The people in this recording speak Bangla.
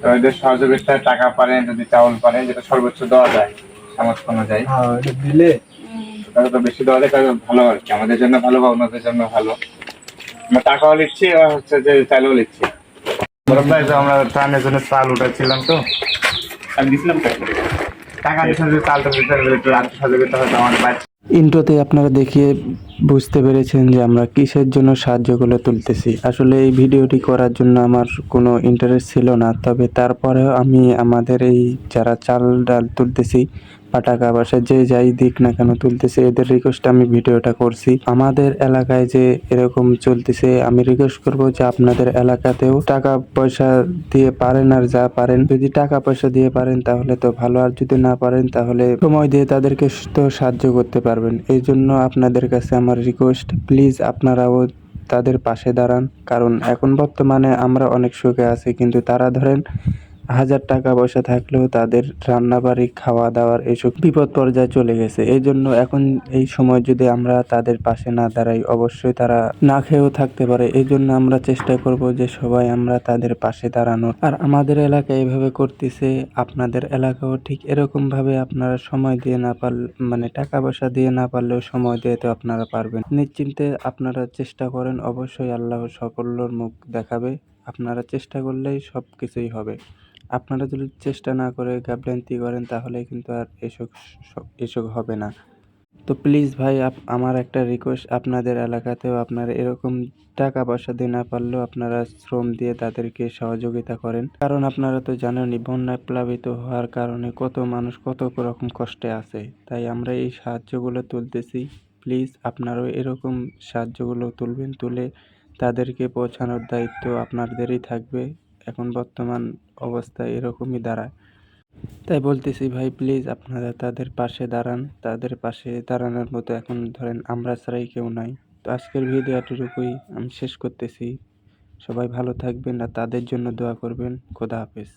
তো এদের সহযোগিতায় টাকা পারেন, যদি চাউল পারেন, যেটা সর্বোচ্চ দেওয়া যায় সামর্থ্য অনুযায়ী, এটা দিলে তাহলে তো বেশি দেওয়া যায়, তাহলে ভালো আর কি, আমাদের জন্য ভালো বা ওনাদের জন্য ভালো। আমরা টাকাও নিচ্ছি আর হচ্ছে যে চালও নিচ্ছি। আমরা ত্রাণের জন্য চাল উঠাচ্ছিলাম, তো আমি দিছিলাম টাকা দিচ্ছিলাম যে চালটা দিতে আর্থিক সহযোগিতা হয়তো আমাদের বাড়ছে। ইন্ট্রোতে আপনারা দেখিয়ে বুঝতে পেরেছেন যে আমরা কিসের জন্য সাহায্যগুলো তুলতেছি। আসলে এই ভিডিওটি করার জন্য আমার কোনো ইন্টারেস্ট ছিল না, তবে তারপরেও আমি আমাদের এই যারা চাল ডাল তুলতেছি বা টাকা পয়সা যে যাই দিক না কেন তুলতেছে, এদের রিকোয়েস্টে আমি ভিডিওটা করছি। আমাদের এলাকায় যে এরকম চলতেছে, আমি রিকোয়েস্ট করব যে আপনাদের এলাকাতেও টাকা পয়সা দিয়ে পারেন, আর যা পারেন, যদি টাকা পয়সা দিয়ে পারেন তাহলে তো ভালো, আর যদি না পারেন তাহলে সময় দিয়ে তাদেরকে তো সাহায্য করতে পারবেন। এই জন্য আপনাদের কাছে আমার রিকোয়েস্ট, প্লিজ আপনারাও তাদের পাশে দাঁড়ান। কারণ এখন বর্তমানে আমরা অনেক সুখে আছি, কিন্তু তারা ধরেন হাজার টাকা পয়সা থাকলেও তাদের রান্নাবাড়ি খাওয়া দাওয়ার এইসব বিপদ পর্যায়ে চলে গেছে। এই জন্য এখন এই সময় যদি আমরা তাদের পাশে না দাঁড়াই, অবশ্যই তারা না খেয়েও থাকতে পারে। এই জন্য আমরা চেষ্টা করব যে সবাই আমরা তাদের পাশে দাঁড়ানোর। আর আমাদের এলাকায় এভাবে করতেছে, আপনাদের এলাকাও ঠিক এরকম ভাবে আপনারা সময় দিয়ে না পারলে, মানে টাকা পয়সা দিয়ে না পারলেও সময় দিয়ে তো আপনারা পারবেন। নিশ্চিন্তে আপনারা চেষ্টা করেন, অবশ্যই আল্লাহ সাফল্যর মুখ দেখাবে। আপনারা চেষ্টা করলেই সব কিছুই হবে। আপনারা যদি চেষ্টা না করে গাফিলতি করেন তাহলে কিন্তু আর এসব হবে না। তো প্লিজ ভাই, আমার একটা রিকোয়েস্ট, আপনাদের এলাকাতেও আপনারা এরকম টাকা পয়সা দিয়ে না পারলেও আপনারা শ্রম দিয়ে তাদেরকে সহযোগিতা করেন। কারণ আপনারা তো জানেনই, বন্যায় প্লাবিত হওয়ার কারণে কত মানুষ কত রকম কষ্টে আছে। তাই আমরা এই সাহায্যগুলো তুলতেছি। প্লিজ আপনারাও এরকম সাহায্যগুলো তুলবেন, তুলে তাদেরকে পৌঁছানোর দায়িত্ব আপনাদেরই থাকবে। এখন বর্তমান অবস্থায় এরকমই দাঁড়ায়। তাই বলতেছি ভাই, প্লিজ আপনারা তাদের পাশে দাঁড়ান। তাদের পাশে দাঁড়ানোর মতো এখন ধরেন আমরা ছাড়াই কেউ নাই। তো আজকের ভিডিও এতটুকুই, আমি শেষ করতেছি। সবাই ভালো থাকবেন আর তাদের জন্য দোয়া করবেন। খোদা হাফেজ।